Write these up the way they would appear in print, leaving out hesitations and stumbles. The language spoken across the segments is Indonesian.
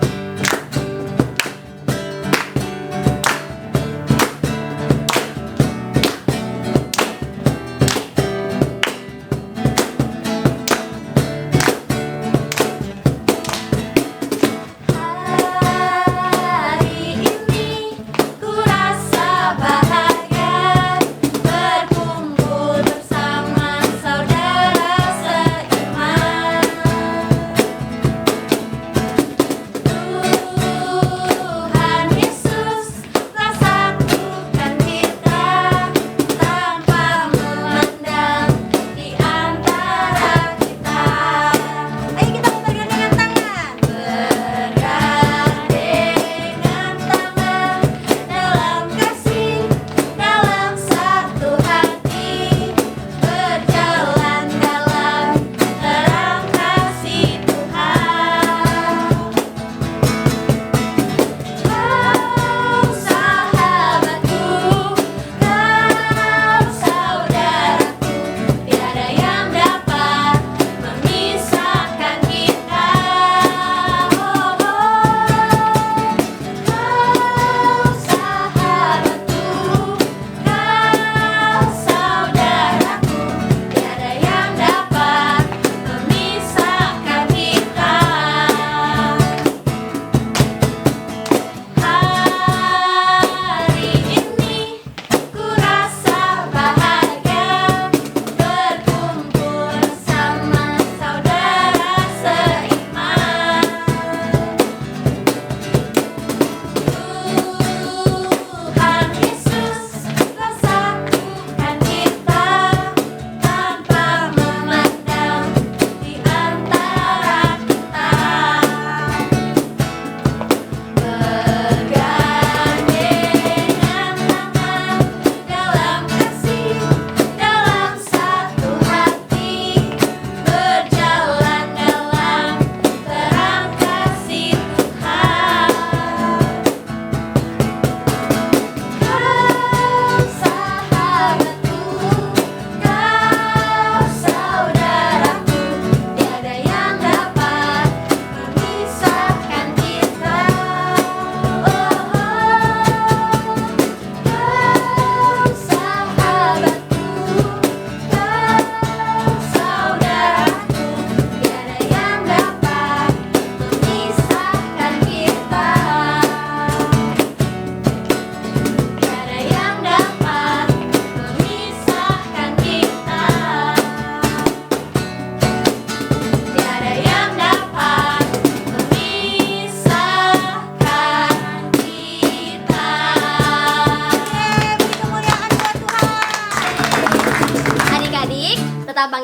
Bye.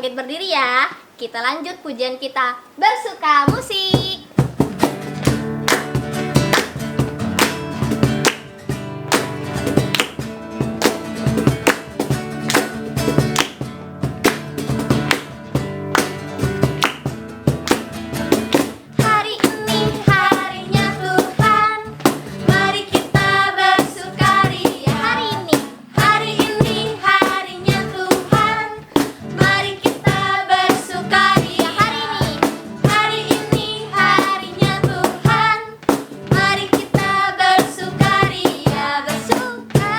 bangkit berdiri ya. Kita lanjut pujian kita, bersuka musik. Hari ini harinya Tuhan, mari kita bersukaria. Hari ini harinya Tuhan, mari kita bersukaria. Hari ini harinya Tuhan, mari kita bersukaria. Bersuka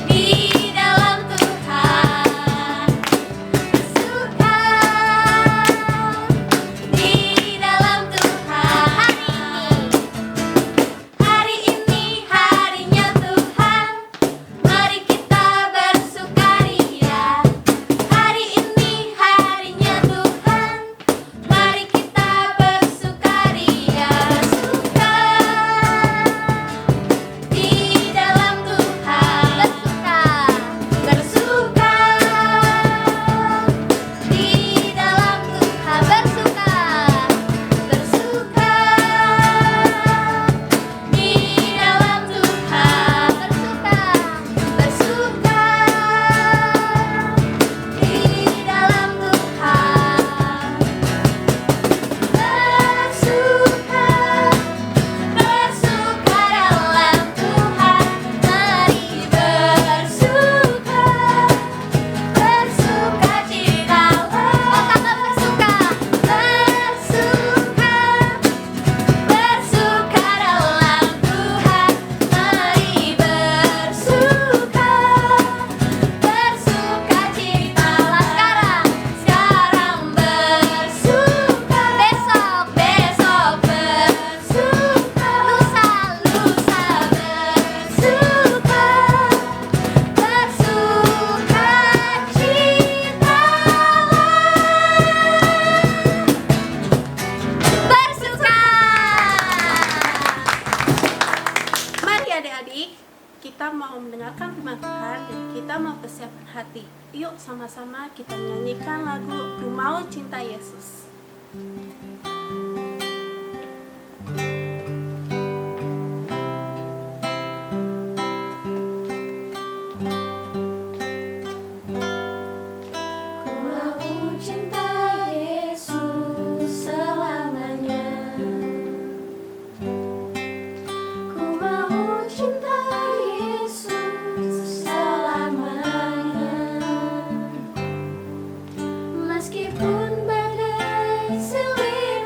di dalam Tuhan, bersuka di dalam Tuhan. Hari ini harinya Tuhan, mari kita bersukaria. Hari ini harinya Tuhan, mari kita bersukaria. Bersuka di dalam Tuhan, bersuka di dalam Tuhan, bersuka di dalam Tuhan, bersuka di dalam Tuhan, bersuka dalam Tuhan, mari bersuka citalah. Bersuka dalam Tuhan, mari bersuka citalah. Sekarang bersuka, besok bersuka, lusa bersuka citalah. Bersuka. Mari adik-adik, kita mau mendengarkan firman Tuhan dan kita mau persiapkan hati. Yuk sama-sama kita nyanyikan lagu Ku Mau Cinta Yesus. Ku mau cinta Yesus selamanya. Ku mau cinta Yesus selamanya. Meskipun badai silih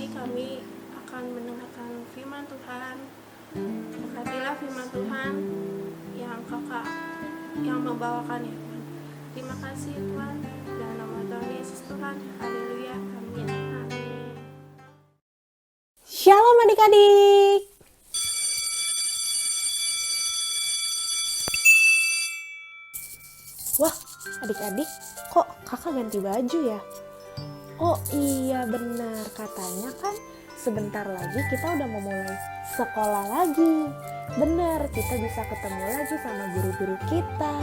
lagi kami akan mendengarkan firman Tuhan. Berkatilah firman Tuhan yang kakak yang membawakan ya Tuhan. Terima kasih Tuhan. Dalam nama Tuhan Yesus Tuhan. Haleluya. Amin. Amin. Shalom adik-adik. Wah, adik-adik, kok kakak ganti baju ya? Oh iya benar, katanya kan sebentar lagi kita udah mau mulai sekolah lagi. Benar, kita bisa ketemu lagi sama guru-guru kita,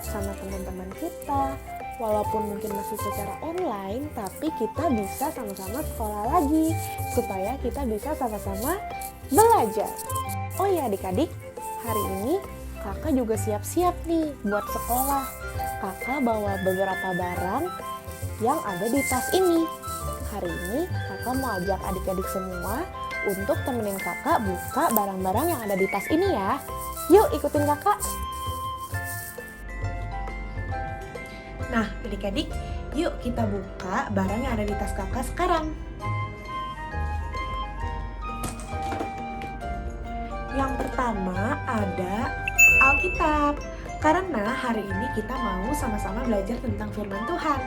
sama teman-teman kita. Walaupun mungkin masih secara online, tapi kita bisa sama-sama sekolah lagi supaya kita bisa sama-sama belajar. Oh ya adik-adik, hari ini kakak juga siap-siap nih buat sekolah. Kakak bawa beberapa barang yang ada di tas ini. Hari ini kakak mau ajak adik-adik semua untuk temenin kakak buka barang-barang yang ada di tas ini ya. Yuk ikutin kakak. Nah, adik-adik, yuk kita buka barang yang ada di tas kakak sekarang. Yang pertama ada Alkitab. Karena hari ini kita mau sama-sama belajar tentang firman Tuhan.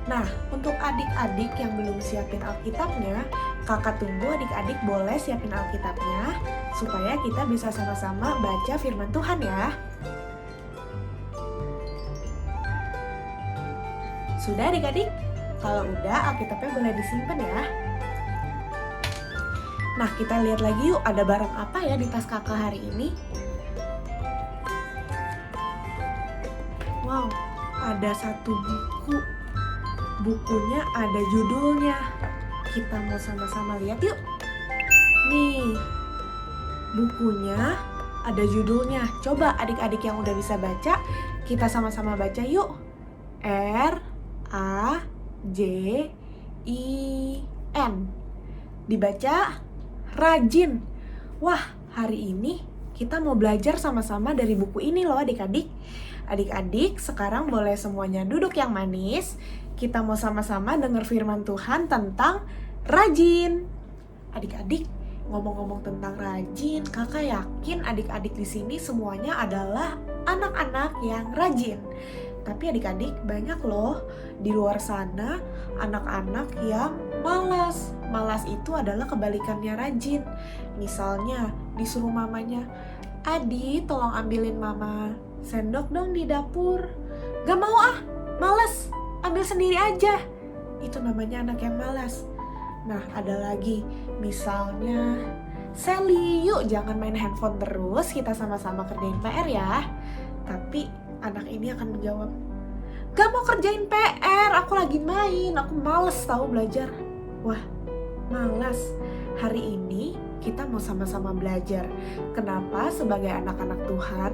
Nah, untuk adik-adik yang belum siapin Alkitabnya, kakak tunggu adik-adik boleh siapin Alkitabnya supaya kita bisa sama-sama baca firman Tuhan ya. Sudah adik-adik? Kalau udah, Alkitabnya boleh disimpan ya. Nah, kita lihat lagi yuk ada barang apa ya di tas kakak hari ini. Wow, ada satu buku. Bukunya ada judulnya. Kita mau sama-sama lihat yuk. Nih, bukunya ada judulnya. Coba adik-adik yang udah bisa baca, kita sama-sama baca yuk. R-A-J-I-N. Dibaca rajin. Wah, hari ini kita mau belajar sama-sama dari buku ini loh adik-adik. Adik-adik, sekarang boleh semuanya duduk yang manis. Kita mau sama-sama dengar firman Tuhan tentang rajin. Adik-adik, ngomong-ngomong tentang rajin, kakak yakin adik-adik di sini semuanya adalah anak-anak yang rajin. Tapi adik-adik, banyak loh di luar sana anak-anak yang malas. Malas itu adalah kebalikannya rajin. Misalnya, disuruh mamanya, "Adi, tolong ambilin mama sendok dong di dapur." "Gak mau ah, males, ambil sendiri aja." Itu namanya anak yang malas. Nah, ada lagi, misalnya, "Sally, yuk jangan main handphone terus, kita sama-sama kerjain PR ya." Tapi anak ini akan menjawab, "Gak mau kerjain PR, aku lagi main, aku males tahu belajar." Wah, malas. Hari ini kita mau sama-sama belajar. Kenapa sebagai anak-anak Tuhan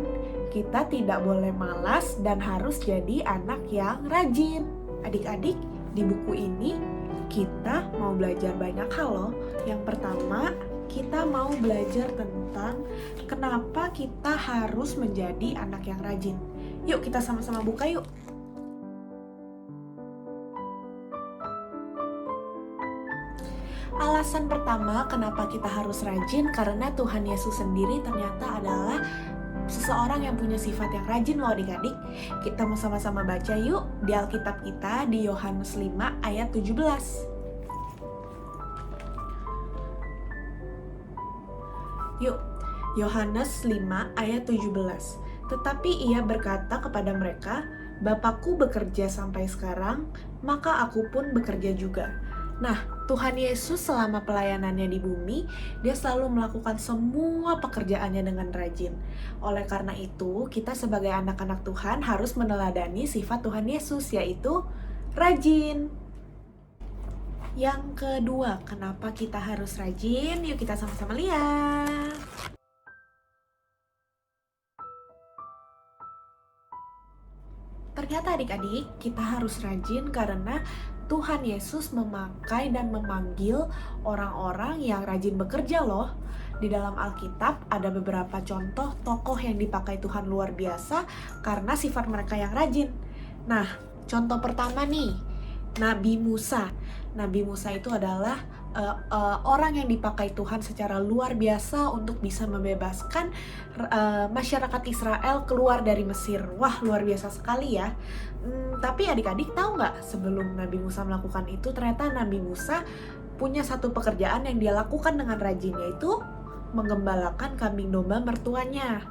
kita tidak boleh malas dan harus jadi anak yang rajin. Adik-adik, di buku ini kita mau belajar banyak hal loh. Yang pertama, kita mau belajar tentang kenapa kita harus menjadi anak yang rajin. Yuk kita sama-sama buka yuk. Alasan pertama kenapa kita harus rajin, karena Tuhan Yesus sendiri ternyata adalah seseorang yang punya sifat yang rajin loh adik-adik. Kita mau sama-sama baca yuk di Alkitab kita di Yohanes 5 ayat 17. Yuk, Yohanes 5 ayat 17. Tetapi ia berkata kepada mereka, "Bapakku bekerja sampai sekarang, maka aku pun bekerja juga." Nah, Tuhan Yesus selama pelayanannya di bumi, dia selalu melakukan semua pekerjaannya dengan rajin. Oleh karena itu, kita sebagai anak-anak Tuhan harus meneladani sifat Tuhan Yesus, yaitu rajin. Yang kedua, kenapa kita harus rajin? Yuk kita sama-sama lihat. Ternyata adik-adik, kita harus rajin karena Tuhan Yesus memakai dan memanggil orang-orang yang rajin bekerja loh. Di dalam Alkitab ada beberapa contoh tokoh yang dipakai Tuhan luar biasa karena sifat mereka yang rajin. Nah, contoh pertama nih, Nabi Musa. Nabi Musa itu adalah orang yang dipakai Tuhan secara luar biasa untuk bisa membebaskan masyarakat Israel keluar dari Mesir. Wah, luar biasa sekali ya. Tapi adik-adik tahu nggak, sebelum Nabi Musa melakukan itu, ternyata Nabi Musa punya satu pekerjaan yang dia lakukan dengan rajin, yaitu menggembalakan kambing domba mertuanya.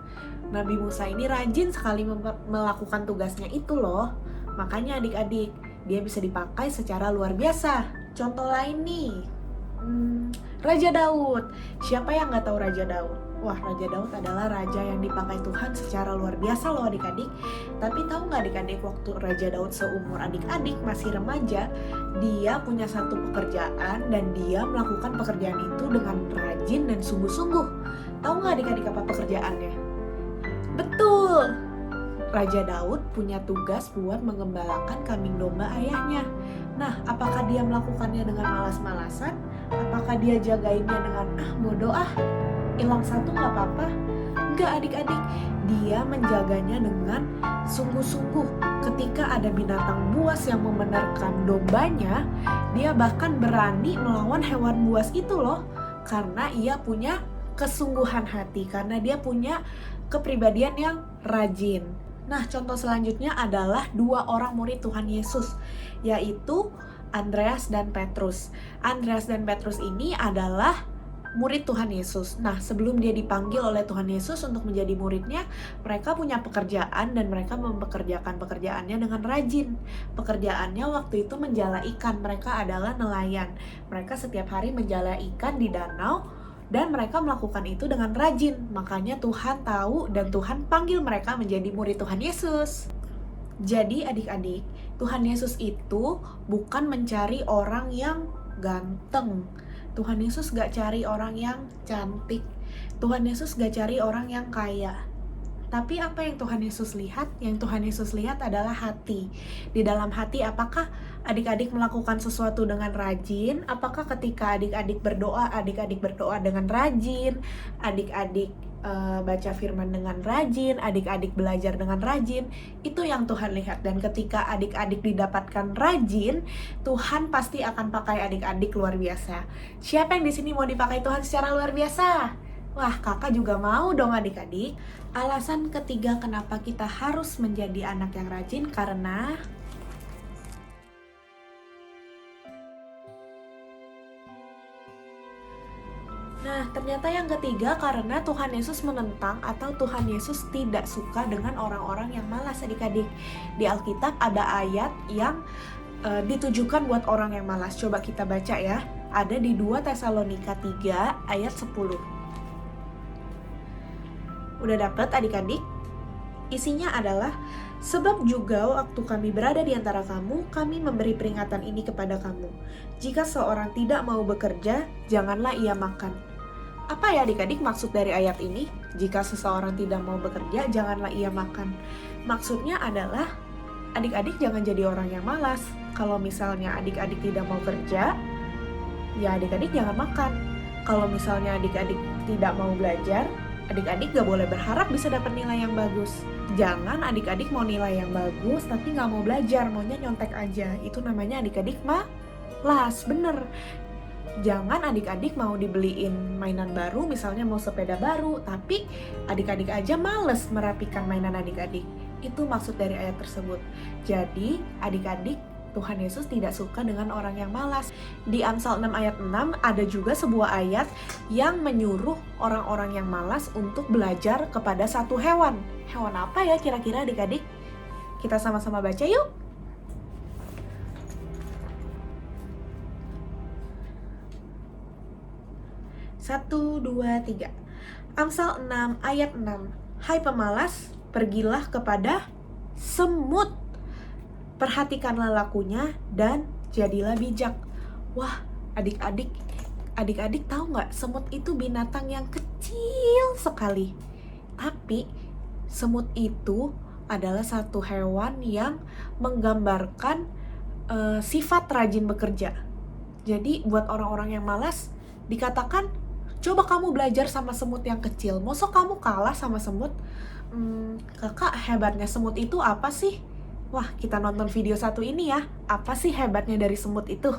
Nabi Musa ini rajin sekali melakukan tugasnya itu loh. Makanya adik-adik, dia bisa dipakai secara luar biasa. Contoh lain nih, Raja Daud. Siapa yang nggak tahu Raja Daud? Wah, Raja Daud adalah raja yang dipakai Tuhan secara luar biasa loh adik-adik. Tapi tahu nggak adik-adik, waktu Raja Daud seumur adik-adik, masih remaja, dia punya satu pekerjaan dan dia melakukan pekerjaan itu dengan rajin dan sungguh-sungguh. Tahu nggak adik-adik apa pekerjaannya? Betul! Raja Daud punya tugas buat menggembalakan kambing domba ayahnya. Nah, apakah dia melakukannya dengan malas-malasan? Apakah dia jagainnya dengan bodoh hilang satu nggak apa-apa? Enggak adik-adik, dia menjaganya dengan sungguh-sungguh. Ketika ada binatang buas yang membenarkan dombanya, dia bahkan berani melawan hewan buas itu loh. Karena ia punya kesungguhan hati, karena dia punya kepribadian yang rajin. Nah, contoh selanjutnya adalah 2 orang murid Tuhan Yesus, yaitu Andreas dan Petrus. Andreas dan Petrus ini adalah murid Tuhan Yesus. Nah, sebelum dia dipanggil oleh Tuhan Yesus untuk menjadi muridnya, mereka punya pekerjaan dan mereka mempekerjakan pekerjaannya dengan rajin. Pekerjaannya waktu itu menjala ikan. Mereka adalah nelayan. Mereka setiap hari menjala ikan di danau dan mereka melakukan itu dengan rajin. Makanya Tuhan tahu dan Tuhan panggil mereka menjadi murid Tuhan Yesus. Jadi adik-adik, Tuhan Yesus itu bukan mencari orang yang ganteng. Tuhan Yesus gak cari orang yang cantik. Tuhan Yesus gak cari orang yang kaya. Tapi apa yang Tuhan Yesus lihat? Yang Tuhan Yesus lihat adalah hati. Di dalam hati, apakah adik-adik melakukan sesuatu dengan rajin? Apakah ketika adik-adik berdoa dengan rajin? Adik-adik baca firman dengan rajin, adik-adik belajar dengan rajin, itu yang Tuhan lihat. Dan ketika adik-adik didapatkan rajin, Tuhan pasti akan pakai adik-adik luar biasa. Siapa yang di sini mau dipakai Tuhan secara luar biasa? Wah, kakak juga mau dong adik-adik. Alasan ketiga kenapa kita harus menjadi anak yang rajin, karena ternyata yang ketiga karena Tuhan Yesus menentang atau Tuhan Yesus tidak suka dengan orang-orang yang malas adik-adik. Di Alkitab ada ayat yang ditujukan buat orang yang malas. Coba kita baca ya. Ada di 2 Tesalonika 3 ayat 10. Udah dapet adik-adik? Isinya adalah, sebab juga waktu kami berada di antara kamu, kami memberi peringatan ini kepada kamu. Jika seorang tidak mau bekerja, janganlah ia makan. Apa ya adik-adik maksud dari ayat ini? Jika seseorang tidak mau bekerja, janganlah ia makan. Maksudnya adalah, adik-adik jangan jadi orang yang malas. Kalau misalnya adik-adik tidak mau kerja, ya adik-adik jangan makan. Kalau misalnya adik-adik tidak mau belajar, adik-adik gak boleh berharap bisa dapat nilai yang bagus. Jangan adik-adik mau nilai yang bagus tapi gak mau belajar, maunya nyontek aja. Itu namanya adik-adik malas, bener. Jangan adik-adik mau dibeliin mainan baru, misalnya mau sepeda baru, tapi adik-adik aja males merapikan mainan adik-adik. Itu maksud dari ayat tersebut. Jadi adik-adik, Tuhan Yesus tidak suka dengan orang yang malas. Di Amsal 6 ayat 6 ada juga sebuah ayat yang menyuruh orang-orang yang malas untuk belajar kepada satu hewan. Hewan apa ya kira-kira adik-adik? Kita sama-sama baca yuk. Satu, dua, tiga. Amsal 6 ayat 6. Hai pemalas, pergilah kepada semut. Perhatikanlah lakunya dan jadilah bijak. Wah, adik-adik tahu nggak? Semut itu binatang yang kecil sekali. Tapi semut itu adalah satu hewan yang menggambarkan sifat rajin bekerja. Jadi buat orang-orang yang malas dikatakan, coba kamu belajar sama semut yang kecil. Masa kamu kalah sama semut? Kakak, hebatnya semut itu apa sih? Wah, kita nonton video satu ini ya. Apa sih hebatnya dari semut itu?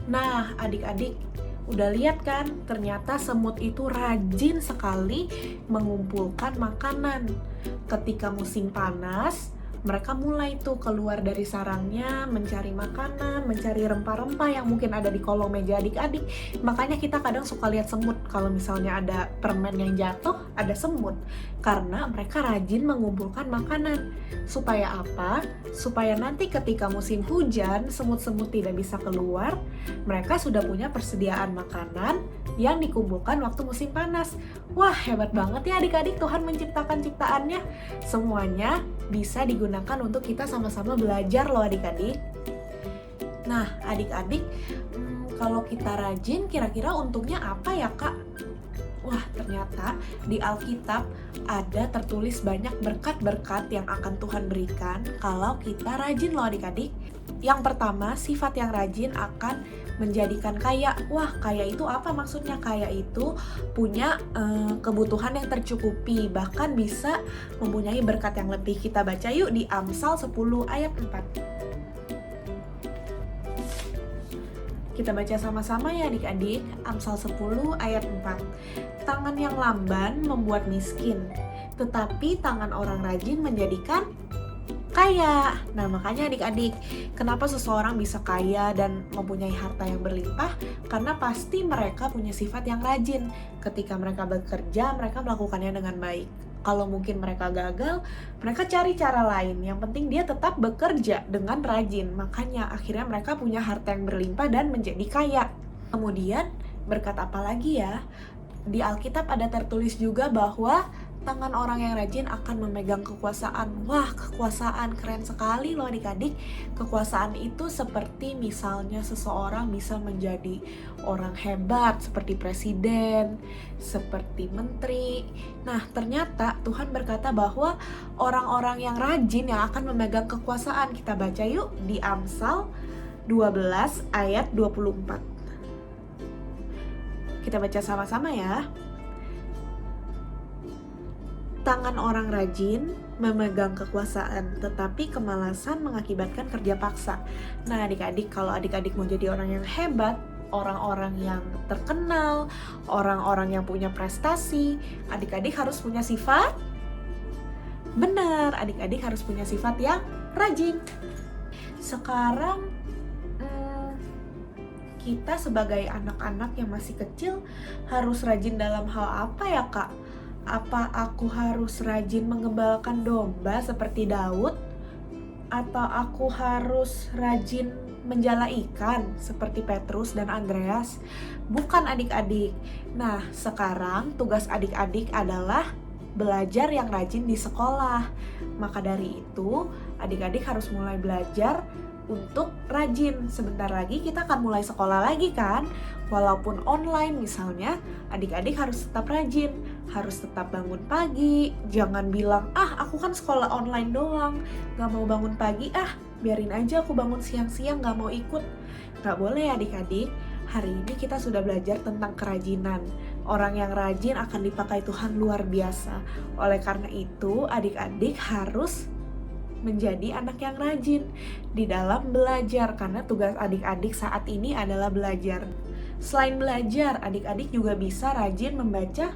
Nah, adik-adik udah lihat kan, ternyata semut itu rajin sekali mengumpulkan makanan. Ketika musim panas, mereka mulai tuh keluar dari sarangnya, mencari makanan, mencari rempah-rempah yang mungkin ada di kolong meja adik-adik. Makanya kita kadang suka lihat semut, kalau misalnya ada permen yang jatuh, ada semut. Karena mereka rajin mengumpulkan makanan. Supaya apa? Supaya nanti ketika musim hujan, semut-semut tidak bisa keluar, mereka sudah punya persediaan makanan yang dikumpulkan waktu musim panas. Wah, hebat banget ya adik-adik, Tuhan menciptakan ciptaannya. Semuanya bisa digunakan untuk kita sama-sama belajar loh adik-adik. Nah, adik-adik, kalau kita rajin, kira-kira untungnya apa ya, Kak? Wah, ternyata di Alkitab ada tertulis banyak berkat-berkat yang akan Tuhan berikan kalau kita rajin loh adik-adik. Yang pertama, sifat yang rajin akan menjadikan kaya. Wah, kaya itu apa maksudnya? Kaya itu punya kebutuhan yang tercukupi, bahkan bisa mempunyai berkat yang lebih. Kita baca yuk di Amsal 10 ayat 4. Kita baca sama-sama ya adik-adik. Amsal 10 ayat 4. Tangan yang lamban membuat miskin, tetapi tangan orang rajin menjadikan kaya. Nah, makanya adik-adik, kenapa seseorang bisa kaya dan mempunyai harta yang berlimpah? Karena pasti mereka punya sifat yang rajin. Ketika mereka bekerja, mereka melakukannya dengan baik. Kalau mungkin mereka gagal, mereka cari cara lain. Yang penting dia tetap bekerja dengan rajin. Makanya akhirnya mereka punya harta yang berlimpah dan menjadi kaya. Kemudian, berkat apa lagi ya? Di Alkitab ada tertulis juga bahwa tangan orang yang rajin akan memegang kekuasaan. Wah, kekuasaan keren sekali loh adik-adik. Kekuasaan itu seperti misalnya seseorang bisa menjadi orang hebat seperti presiden, seperti menteri. Nah, ternyata Tuhan berkata bahwa orang-orang yang rajin yang akan memegang kekuasaan. Kita baca yuk di Amsal 12 ayat 24. Kita baca sama-sama ya. Tangan orang rajin memegang kekuasaan, tetapi kemalasan mengakibatkan kerja paksa. Nah adik-adik, kalau adik-adik mau jadi orang yang hebat, orang-orang yang terkenal, orang-orang yang punya prestasi, adik-adik harus punya sifat. Benar, adik-adik harus punya sifat yang rajin. Sekarang kita sebagai anak-anak yang masih kecil harus rajin dalam hal apa ya, Kak? Apa aku harus rajin menggembalakan domba seperti Daud? Atau aku harus rajin menjala ikan seperti Petrus dan Andreas? Bukan adik-adik. Nah, sekarang tugas adik-adik adalah belajar yang rajin di sekolah. Maka dari itu, adik-adik harus mulai belajar untuk rajin. Sebentar lagi kita akan mulai sekolah lagi kan? Walaupun online misalnya, adik-adik harus tetap rajin, harus tetap bangun pagi. Jangan bilang, aku kan sekolah online doang, gak mau bangun pagi, biarin aja aku bangun siang-siang gak mau ikut. Gak boleh adik-adik. Hari ini kita sudah belajar tentang kerajinan. Orang yang rajin akan dipakai Tuhan luar biasa. Oleh karena itu, adik-adik harus menjadi anak yang rajin di dalam belajar, karena tugas adik-adik saat ini adalah belajar. Selain belajar, adik-adik juga bisa rajin membaca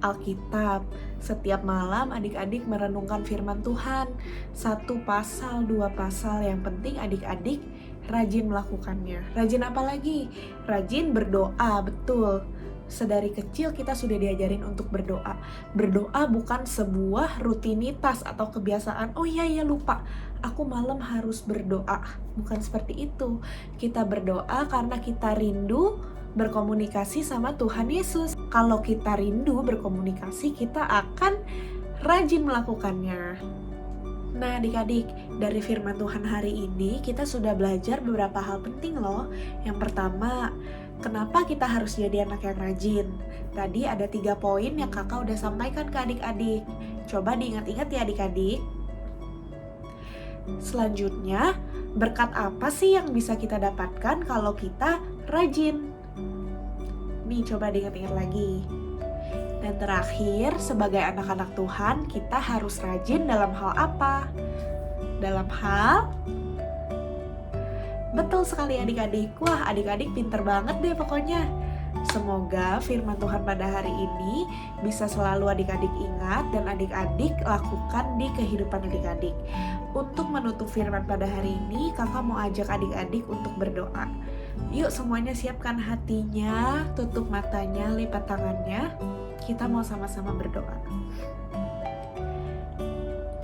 Alkitab. Setiap malam adik-adik merenungkan firman Tuhan, 1 pasal, 2 pasal. Yang penting adik-adik rajin melakukannya. Rajin apa lagi? Rajin berdoa, betul. Sedari kecil kita sudah diajarin untuk berdoa. Berdoa bukan sebuah rutinitas atau kebiasaan. Oh iya lupa, aku malam harus berdoa. Bukan seperti itu. Kita berdoa karena kita rindu berkomunikasi sama Tuhan Yesus. Kalau kita rindu berkomunikasi, kita akan rajin melakukannya. Nah adik-adik, dari firman Tuhan hari ini kita sudah belajar beberapa hal penting loh. Yang pertama, kenapa kita harus jadi anak yang rajin? Tadi ada 3 poin yang kakak udah sampaikan ke adik-adik. Coba diingat-ingat ya adik-adik. Selanjutnya, berkat apa sih yang bisa kita dapatkan kalau kita rajin? Nih coba diingat-ingat lagi. Dan terakhir, sebagai anak-anak Tuhan, kita harus rajin dalam hal apa? Dalam hal Betul sekali adik-adik. Wah, adik-adik pinter banget deh pokoknya. Semoga firman Tuhan pada hari ini bisa selalu adik-adik ingat dan adik-adik lakukan di kehidupan adik-adik. Untuk menutup firman pada hari ini, kakak mau ajak adik-adik untuk berdoa. Yuk semuanya siapkan hatinya, tutup matanya, lipat tangannya. Kita mau sama-sama berdoa.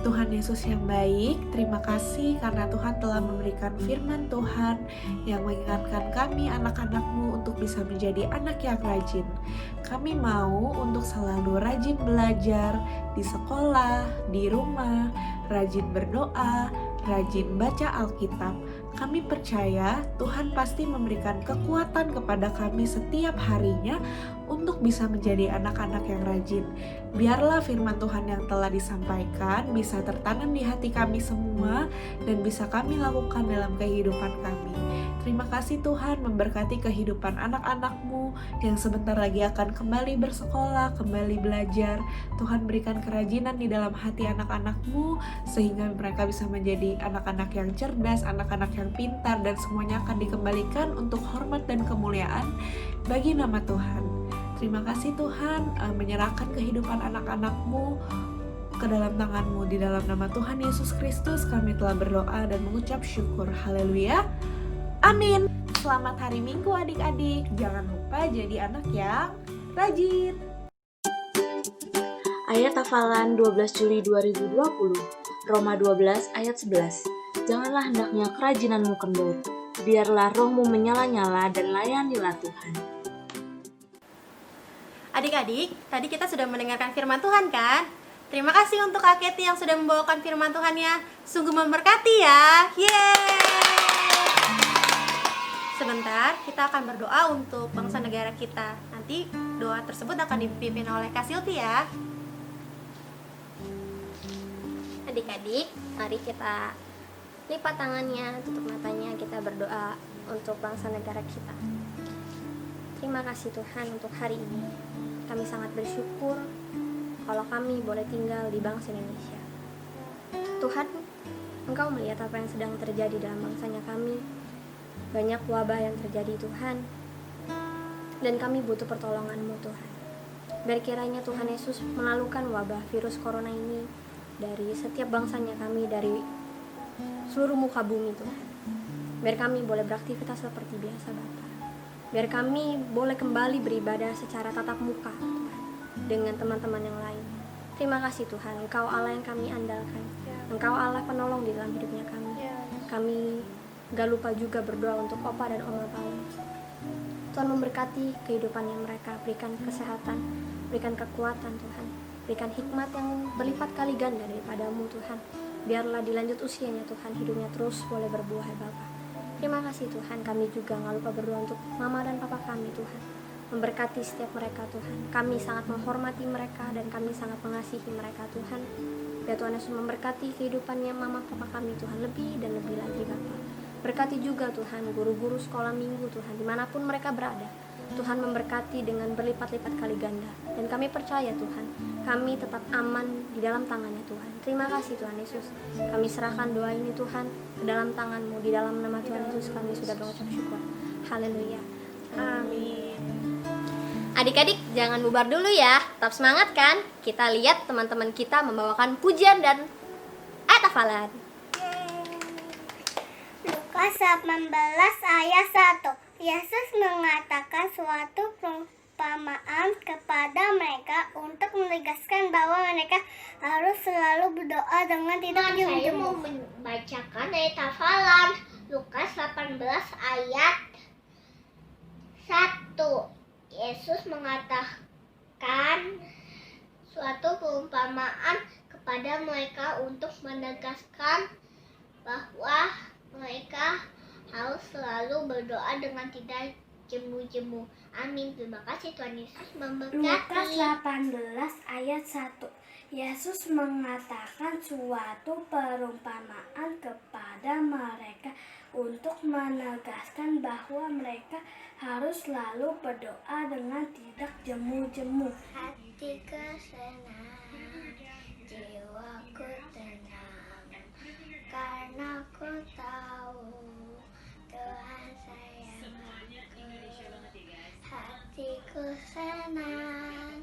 Tuhan Yesus yang baik, terima kasih karena Tuhan telah memberikan firman Tuhan yang mengingatkan kami anak-anak-Mu untuk bisa menjadi anak yang rajin. Kami mau untuk selalu rajin belajar di sekolah, di rumah, rajin berdoa, rajin baca Alkitab. Kami percaya Tuhan pasti memberikan kekuatan kepada kami setiap harinya untuk bisa menjadi anak-anak yang rajin. Biarlah firman Tuhan yang telah disampaikan bisa tertanam di hati kami semua dan bisa kami lakukan dalam kehidupan kami. Terima kasih Tuhan memberkati kehidupan anak-anak-Mu yang sebentar lagi akan kembali bersekolah, kembali belajar. Tuhan berikan kerajinan di dalam hati anak-anak-Mu sehingga mereka bisa menjadi anak-anak yang cerdas, anak-anak yang pintar, dan semuanya akan dikembalikan untuk hormat dan kemuliaan bagi nama Tuhan. Terima kasih Tuhan, menyerahkan kehidupan anak-anak-Mu ke dalam tangan-Mu. Di dalam nama Tuhan Yesus Kristus kami telah berdoa dan mengucap syukur. Haleluya. Amin. Selamat hari Minggu adik-adik. Jangan lupa jadi anak yang rajin. Ayat hafalan 12 Juli 2020, Roma 12 ayat 11. Janganlah hendaknya kerajinanmu kendor, biarlah rohmu menyala-nyala dan layanilah Tuhan. Adik-adik, tadi kita sudah mendengarkan firman Tuhan kan? Terima kasih untuk Kak Keti yang sudah membawakan firman Tuhannya. Sungguh memberkati ya. Yeay! Sebentar, kita akan berdoa untuk bangsa negara kita. Nanti doa tersebut akan dipimpin oleh Kak Silti ya. Adik-adik, mari kita lipat tangannya, tutup matanya, kita berdoa untuk bangsa negara kita. Terima kasih Tuhan untuk hari ini. Kami sangat bersyukur kalau kami boleh tinggal di bangsa Indonesia. Tuhan, Engkau melihat apa yang sedang terjadi dalam bangsanya kami. Banyak wabah yang terjadi Tuhan, dan kami butuh pertolongan-Mu Tuhan. Biar kiranya Tuhan Yesus melalukan wabah virus corona ini dari setiap bangsanya kami, dari seluruh muka bumi Tuhan. Biar kami boleh beraktivitas seperti biasa Bapa. Biar kami boleh kembali beribadah secara tatap muka Tuhan, dengan teman-teman yang lain. Terima kasih Tuhan, Engkau Allah yang kami andalkan. Engkau Allah penolong di dalam hidupnya kami. Kami gak lupa juga berdoa untuk Opa dan Oma Paulus. Tuhan memberkati kehidupannya mereka, berikan kesehatan, berikan kekuatan Tuhan, berikan hikmat yang berlipat kali ganda daripada-Mu Tuhan. Biarlah dilanjut usianya Tuhan, hidupnya terus boleh berbuah ya Bapa. Terima kasih Tuhan, kami juga gak lupa berdoa untuk Mama dan Papa kami Tuhan. Memberkati setiap mereka Tuhan. Kami sangat menghormati mereka dan kami sangat mengasihi mereka Tuhan. Biar Tuhan Yesus memberkati kehidupannya Mama Papa kami Tuhan, lebih dan lebih lagi Bapa. Berkati juga Tuhan guru-guru sekolah minggu Tuhan, dimanapun mereka berada. Tuhan memberkati dengan berlipat-lipat kali ganda. Dan kami percaya Tuhan, kami tetap aman di dalam tangannya Tuhan. Terima kasih Tuhan Yesus. Kami serahkan doa ini Tuhan ke dalam tangan-Mu. Di dalam nama Tuhan Yesus kami sudah mengucap syukur. Haleluya. Amin. Adik-adik jangan bubar dulu ya. Tetap semangat kan? Kita lihat teman-teman kita membawakan pujian dan ayat hafalan. Lukas 18 ayat 1. Yesus mengatakan suatu perumpamaan kepada mereka untuk menegaskan bahwa mereka harus selalu berdoa dengan tidak jemu-jemu. Saya mau membacakan ayat hafalan Lukas 18 ayat 1. Yesus mengatakan suatu perumpamaan kepada mereka untuk menegaskan bahwa mereka harus selalu berdoa dengan tidak jemu-jemu. Amin. Terima kasih Tuhan Yesus memberkati. Lukas 18 ayat 1. Yesus mengatakan suatu perumpamaan kepada mereka untuk menegaskan bahwa mereka harus selalu berdoa dengan tidak jemu-jemu. Hatiku senang, jiwaku tenang, karena ku tahu Tuhan sayang aku. Hatiku senang,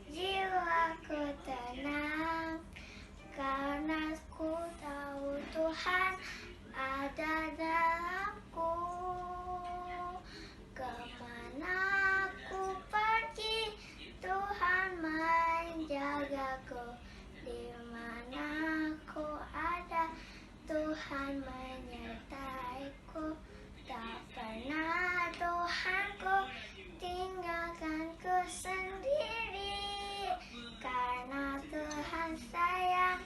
jiwaku tenang, karena ku tahu Tuhan ada dalamku. Kemana ku pergi, Tuhan menjagaku. Di mana ku ada, Tuhan menyertaiku. Tak pernah Tuhanku tinggalkanku sendiri, karena Tuhan sayang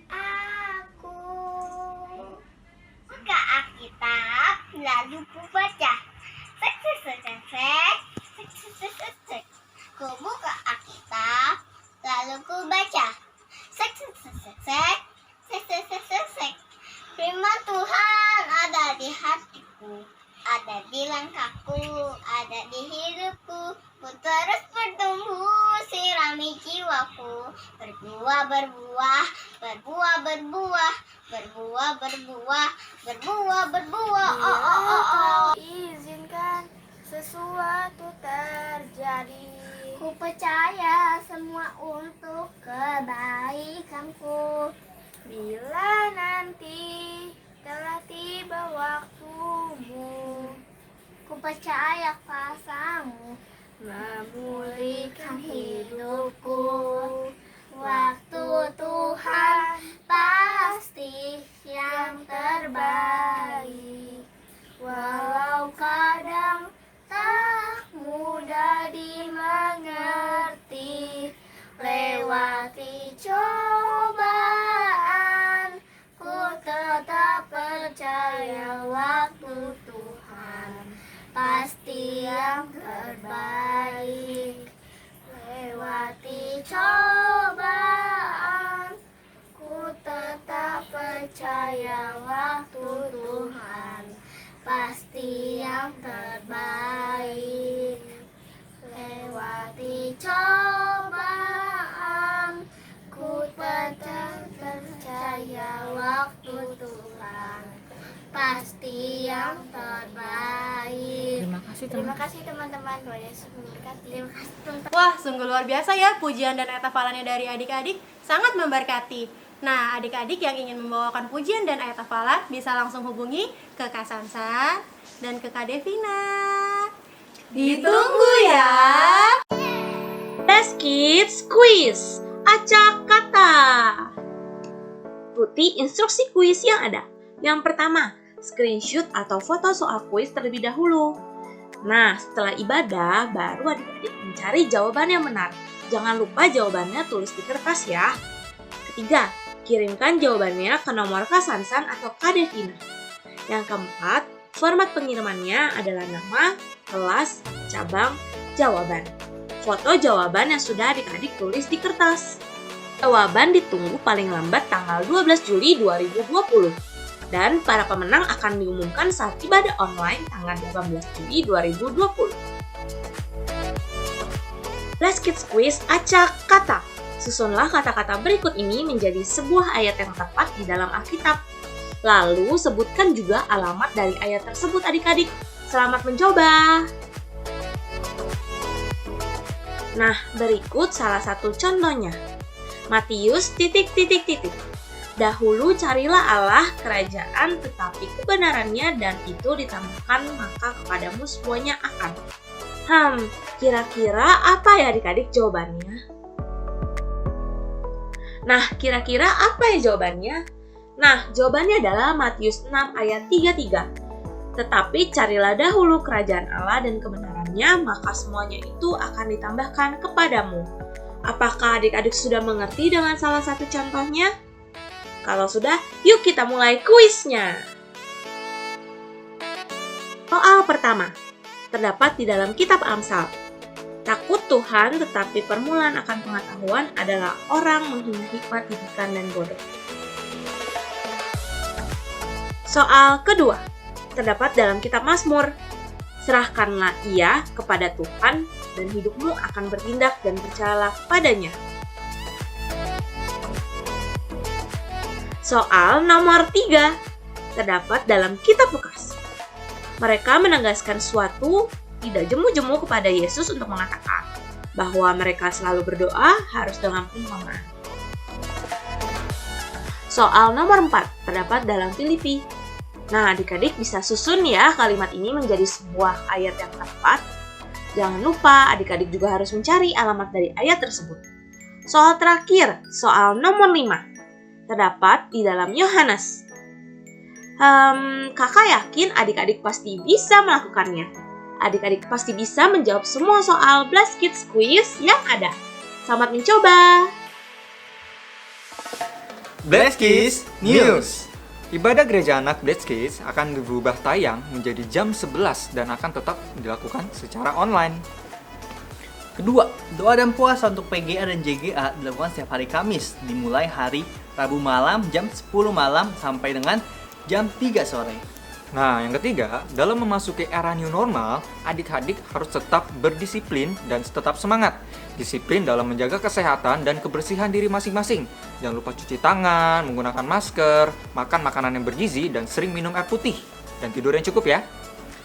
aku. Buka Alkitab, lalu ku baca. Sek. Ku buka Alkitab, lalu ku baca. Sek. Firman Tuhan ada di hatiku, ada di langkahku, ada di hidupku. Ku terus bertumbuh, sirami jiwaku. Berbuah. Izinkan sesuatu terjadi. Ku percaya semua untuk kebaikanku. Bila nanti telah tiba waktumu, ku percaya kuasamu memulihkan hidupku. Waktu Tuhan pasti yang terbaik, walau kadang tak mudah dimengerti. Lewati cobaan, ku tetap percaya waktu Tuhan pasti yang terbaik. Lewati cobaan, ku tetap percaya waktu Tuhan pasti yang terbaik. Lewati cobaan, ku tetap percaya waktu Tuhan pasti yang terbaik. Terima kasih teman-teman. Tuhan Yesus memberkati. Terima kasih teman-teman. Wah, sungguh luar biasa ya pujian dan ayat hafalannya dari adik-adik, sangat memberkati. Nah, adik-adik yang ingin membawakan pujian dan ayat hafalan bisa langsung hubungi ke Kak Sansan dan ke Kak Devina. Ditunggu ya. Let's Kids Quiz. Acak kata. Ikuti instruksi kuis yang ada. Yang pertama, screenshot atau foto soal kuis terlebih dahulu. Nah, setelah ibadah, baru adik-adik mencari jawaban yang benar. Jangan lupa jawabannya tulis di kertas ya. Ketiga, kirimkan jawabannya ke nomor Kak Sansan atau Kak Devina. Yang keempat, format pengirimannya adalah nama, kelas, cabang, jawaban. Foto jawaban yang sudah adik-adik tulis di kertas. Jawaban ditunggu paling lambat tanggal 12 Juli 2020. Dan para pemenang akan diumumkan saat ibadah online tanggal 18 Juli 2020. Let's Kids Quiz acak kata. Susunlah kata-kata berikut ini menjadi sebuah ayat yang tepat di dalam Alkitab. Lalu sebutkan juga alamat dari ayat tersebut adik-adik. Selamat mencoba! Nah, berikut salah satu contohnya. Matius ... Dahulu carilah Allah kerajaan, tetapi kebenarannya dan itu ditambahkan, maka kepadamu semuanya akan. Kira-kira apa ya adik-adik jawabannya? Nah, kira-kira apa ya jawabannya? Nah, jawabannya adalah Matius 6 ayat 33. Tetapi carilah dahulu kerajaan Allah dan kebenarannya, maka semuanya itu akan ditambahkan kepadamu. Apakah adik-adik sudah mengerti dengan salah satu contohnya? Kalau sudah, yuk kita mulai kuisnya. Soal pertama, terdapat di dalam kitab Amsal. Takut Tuhan tetapi permulaan akan pengetahuan adalah orang menghina hikmat didikan dan bodoh. Soal kedua, terdapat dalam kitab Mazmur. Serahkanlah ia kepada Tuhan dan hidupmu akan bertindak dan percayalah kepadanya. Soal nomor 3, terdapat dalam kitab Lukas. Mereka menegaskan sesuatu tidak jemu-jemu kepada Yesus untuk mengatakan bahwa mereka selalu berdoa harus dengan perumpamaan. Soal nomor 4 terdapat dalam Filipi. Nah, adik-adik bisa susun ya kalimat ini menjadi sebuah ayat yang tepat. Jangan lupa adik-adik juga harus mencari alamat dari ayat tersebut. Soal terakhir, soal nomor 5, terdapat di dalam Yohanes. Kakak yakin adik-adik pasti bisa melakukannya. Adik-adik pasti bisa menjawab semua soal Blast Kids Quiz yang ada. Selamat mencoba! Blast Kids News. Ibadah gereja anak Blast Kids akan berubah tayang menjadi jam 11 dan akan tetap dilakukan secara online. Kedua, doa dan puasa untuk PGA dan JGA dilakukan setiap hari Kamis, dimulai hari Rabu malam jam 10 malam sampai dengan jam 3 sore. Nah, yang ketiga, dalam memasuki era new normal, adik-adik harus tetap berdisiplin dan tetap semangat. Disiplin dalam menjaga kesehatan dan kebersihan diri masing-masing. Jangan lupa cuci tangan, menggunakan masker, makan makanan yang bergizi, dan sering minum air putih. Dan tidur yang cukup ya.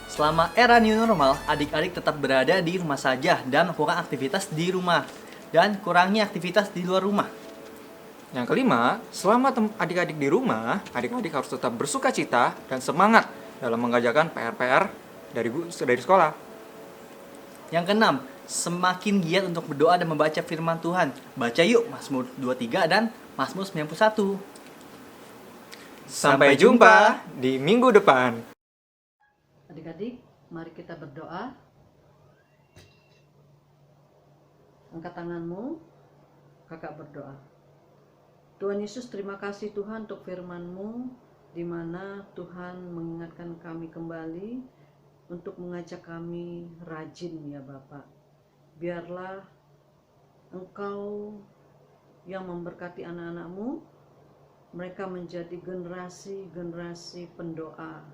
Selama era new normal, adik-adik tetap berada di rumah saja dan melakukan aktivitas di rumah. Dan kurangnya aktivitas di luar rumah. Yang kelima, selama adik-adik di rumah, adik-adik harus tetap bersukacita dan semangat dalam mengerjakan PR-PR dari sekolah. Yang keenam, semakin giat untuk berdoa dan membaca firman Tuhan. Baca yuk Mazmur 23 dan Mazmur 91. Sampai jumpa di minggu depan. Adik-adik, mari kita berdoa. Angkat tanganmu, kakak berdoa. Tuhan Yesus, terima kasih Tuhan untuk firman-Mu, di mana Tuhan mengingatkan kami kembali untuk mengajak kami rajin ya Bapak. Biarlah Engkau yang memberkati anak-anak-Mu, mereka menjadi generasi-generasi pendoa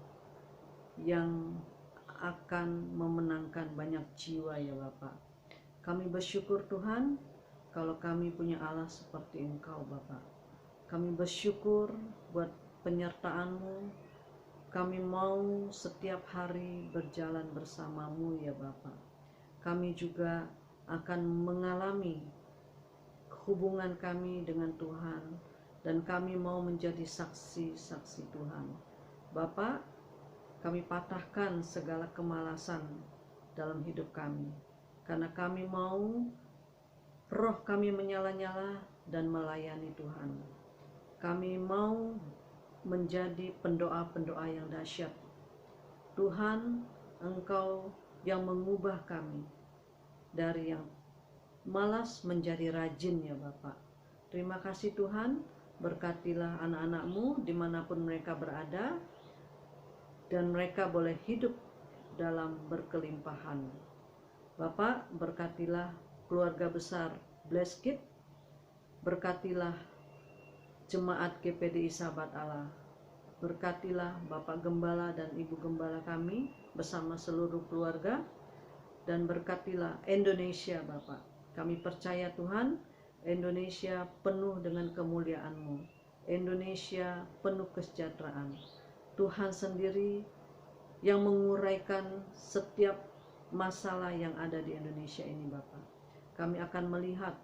yang akan memenangkan banyak jiwa ya Bapak. Kami bersyukur Tuhan kalau kami punya Allah seperti Engkau Bapak. Kami bersyukur buat penyertaan-Mu. Kami mau setiap hari berjalan bersama-Mu ya Bapak. Kami juga akan mengalami hubungan kami dengan Tuhan dan kami mau menjadi saksi-saksi Tuhan. Bapak, kami patahkan segala kemalasan dalam hidup kami, karena kami mau roh kami menyala-nyala dan melayani Tuhan. Kami mau menjadi pendoa-pendoa yang dahsyat. Tuhan, Engkau yang mengubah kami dari yang malas menjadi rajin ya Bapak. Terima kasih Tuhan, berkatilah anak-anak-Mu dimanapun mereka berada, dan mereka boleh hidup dalam berkelimpahan. Bapak, berkatilah keluarga besar Blast Kids, berkatilah jemaat GPDI Sahabat Allah, berkatilah Bapak Gembala dan Ibu Gembala kami bersama seluruh keluarga, dan berkatilah Indonesia Bapak. Kami percaya Tuhan, Indonesia penuh dengan kemuliaan-Mu, Indonesia penuh kesejahteraan. Tuhan sendiri yang menguraikan setiap masalah yang ada di Indonesia ini Bapak. Kami akan melihat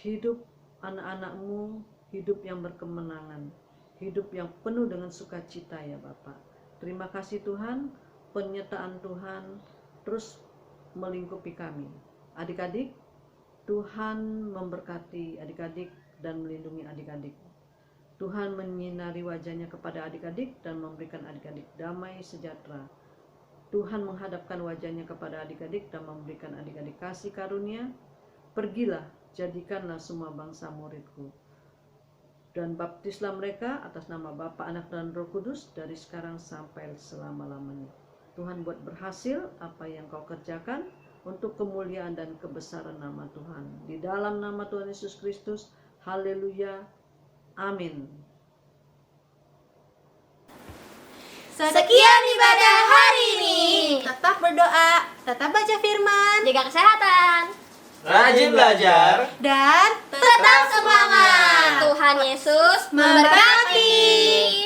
hidup anak-anak-Mu, hidup yang berkemenangan, hidup yang penuh dengan sukacita ya Bapak. Terima kasih Tuhan, penyertaan Tuhan terus melingkupi kami. Adik-adik, Tuhan memberkati adik-adik dan melindungi adik-adik. Tuhan menyinari wajahnya kepada adik-adik dan memberikan adik-adik damai sejahtera. Tuhan menghadapkan wajahnya kepada adik-adik dan memberikan adik-adik kasih karunia. Pergilah, jadikanlah semua bangsa muridku. Dan baptislah mereka atas nama Bapa, Anak, dan Roh Kudus dari sekarang sampai selama-lamanya. Tuhan buat berhasil apa yang Kau kerjakan untuk kemuliaan dan kebesaran nama Tuhan. Di dalam nama Tuhan Yesus Kristus, haleluya, amin. Sekian ibadah hari ini. Tetap berdoa, tetap baca firman, Jaga kesehatan. Rajin belajar. dan tetap semangat. Tuhan Yesus Memberkati.